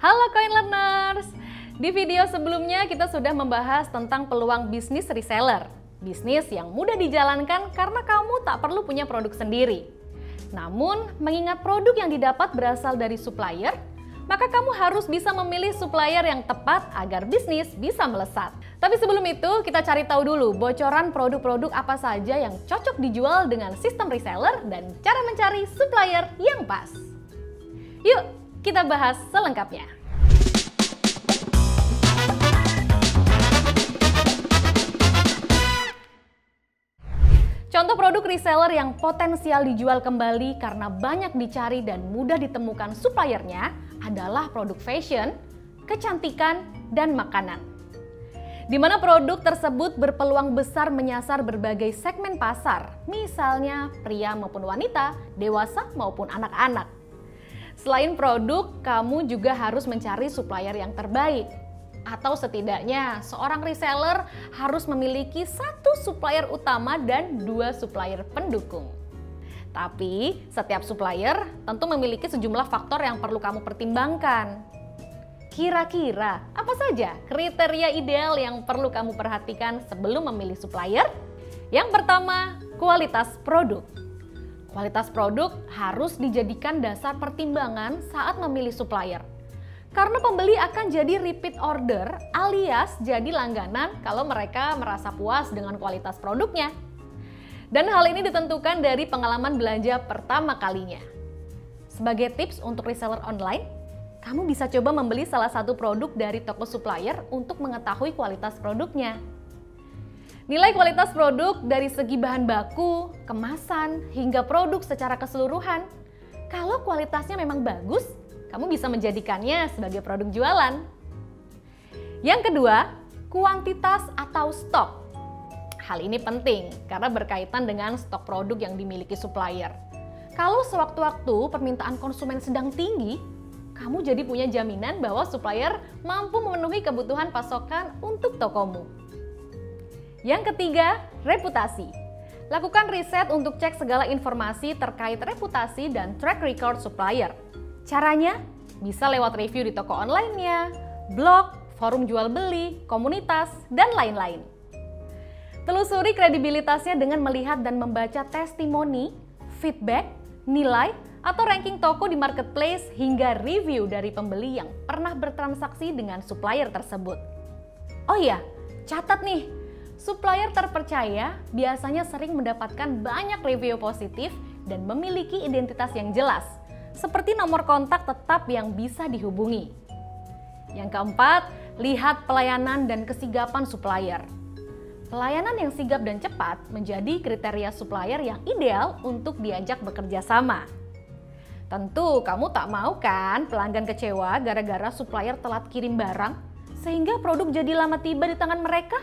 Halo Coin Learners! Di video sebelumnya kita sudah membahas tentang peluang bisnis reseller. Bisnis yang mudah dijalankan karena kamu tak perlu punya produk sendiri. Namun, mengingat produk yang didapat berasal dari supplier, maka kamu harus bisa memilih supplier yang tepat agar bisnis bisa melesat. Tapi sebelum itu, kita cari tahu dulu bocoran produk-produk apa saja yang cocok dijual dengan sistem reseller dan cara mencari supplier yang pas. Yuk, kita bahas selengkapnya. Contoh produk reseller yang potensial dijual kembali karena banyak dicari dan mudah ditemukan suppliernya adalah produk fashion, kecantikan, dan makanan. Di mana produk tersebut berpeluang besar menyasar berbagai segmen pasar, misalnya pria maupun wanita, dewasa maupun anak-anak. Selain produk, kamu juga harus mencari supplier yang terbaik. Atau setidaknya seorang reseller harus memiliki satu supplier utama dan 2 supplier pendukung. Tapi setiap supplier tentu memiliki sejumlah faktor yang perlu kamu pertimbangkan. Kira-kira apa saja kriteria ideal yang perlu kamu perhatikan sebelum memilih supplier? Yang pertama, kualitas produk. Kualitas produk harus dijadikan dasar pertimbangan saat memilih supplier. Karena pembeli akan jadi repeat order alias jadi langganan kalau mereka merasa puas dengan kualitas produknya. Dan hal ini ditentukan dari pengalaman belanja pertama kalinya. Sebagai tips untuk reseller online, kamu bisa coba membeli salah satu produk dari toko supplier untuk mengetahui kualitas produknya. Nilai kualitas produk dari segi bahan baku, kemasan, hingga produk secara keseluruhan. Kalau kualitasnya memang bagus, kamu bisa menjadikannya sebagai produk jualan. Yang kedua, kuantitas atau stok. Hal ini penting karena berkaitan dengan stok produk yang dimiliki supplier. Kalau sewaktu-waktu permintaan konsumen sedang tinggi, kamu jadi punya jaminan bahwa supplier mampu memenuhi kebutuhan pasokan untuk tokomu. Yang ketiga, reputasi. Lakukan riset untuk cek segala informasi terkait reputasi dan track record supplier. Caranya bisa lewat review di toko online-nya, blog, forum jual beli, komunitas, dan lain-lain. Telusuri kredibilitasnya dengan melihat dan membaca testimoni, feedback, nilai, atau ranking toko di marketplace hingga review dari pembeli yang pernah bertransaksi dengan supplier tersebut. Oh iya, catat nih, supplier terpercaya biasanya sering mendapatkan banyak review positif dan memiliki identitas yang jelas, seperti nomor kontak tetap yang bisa dihubungi. Yang keempat, lihat pelayanan dan kesigapan supplier. Pelayanan yang sigap dan cepat menjadi kriteria supplier yang ideal untuk diajak bekerja sama. Tentu kamu tak mau kan pelanggan kecewa gara-gara supplier telat kirim barang sehingga produk jadi lama tiba di tangan mereka?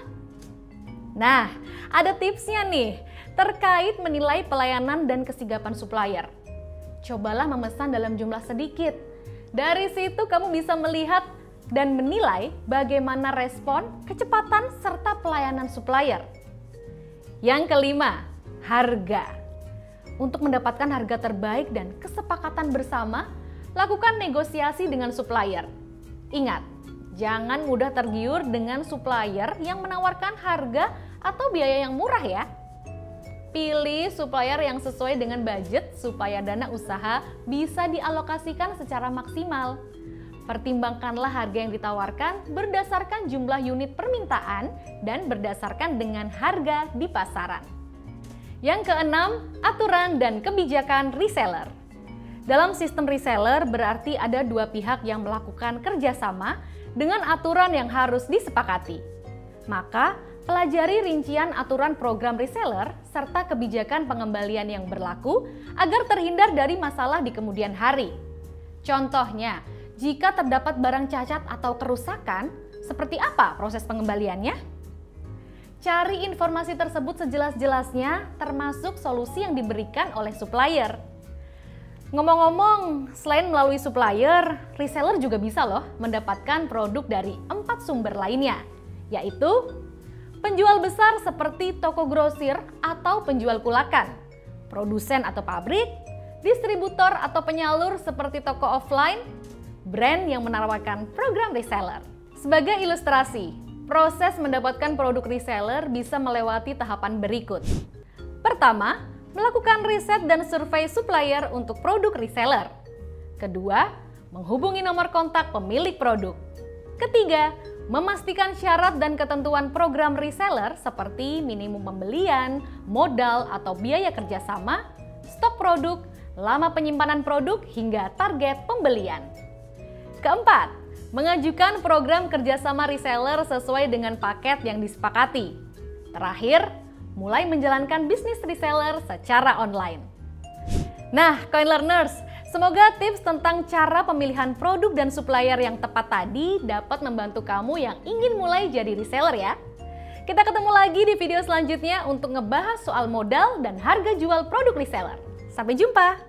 Nah, ada tipsnya nih terkait menilai pelayanan dan kesigapan supplier. Cobalah memesan dalam jumlah sedikit. Dari situ kamu bisa melihat dan menilai bagaimana respon, kecepatan, serta pelayanan supplier. Yang kelima, harga. Untuk mendapatkan harga terbaik dan kesepakatan bersama, lakukan negosiasi dengan supplier. Ingat, jangan mudah tergiur dengan supplier yang menawarkan harga atau biaya yang murah ya. Pilih supplier yang sesuai dengan budget supaya dana usaha bisa dialokasikan secara maksimal. Pertimbangkanlah harga yang ditawarkan berdasarkan jumlah unit permintaan dan berdasarkan dengan harga di pasaran. Yang keenam, aturan dan kebijakan reseller. Dalam sistem reseller berarti ada 2 pihak yang melakukan kerjasama dengan aturan yang harus disepakati. Maka, pelajari rincian aturan program reseller serta kebijakan pengembalian yang berlaku agar terhindar dari masalah di kemudian hari. Contohnya, jika terdapat barang cacat atau kerusakan, seperti apa proses pengembaliannya? Cari informasi tersebut sejelas-jelasnya termasuk solusi yang diberikan oleh supplier. Ngomong-ngomong, selain melalui supplier, reseller juga bisa loh mendapatkan produk dari 4 sumber lainnya, yaitu penjual besar seperti toko grosir atau penjual kulakan, produsen atau pabrik, distributor atau penyalur seperti toko offline, brand yang menawarkan program reseller. Sebagai ilustrasi, proses mendapatkan produk reseller bisa melewati tahapan berikut. Pertama, melakukan riset dan survei supplier untuk produk reseller. Kedua, menghubungi nomor kontak pemilik produk. Ketiga, memastikan syarat dan ketentuan program reseller seperti minimum pembelian, modal atau biaya kerjasama, stok produk, lama penyimpanan produk, hingga target pembelian. Keempat, mengajukan program kerjasama reseller sesuai dengan paket yang disepakati. Terakhir, mulai menjalankan bisnis reseller secara online. Nah, Coin Learners, semoga tips tentang cara pemilihan produk dan supplier yang tepat tadi dapat membantu kamu yang ingin mulai jadi reseller ya. Kita ketemu lagi di video selanjutnya untuk ngebahas soal modal dan harga jual produk reseller. Sampai jumpa!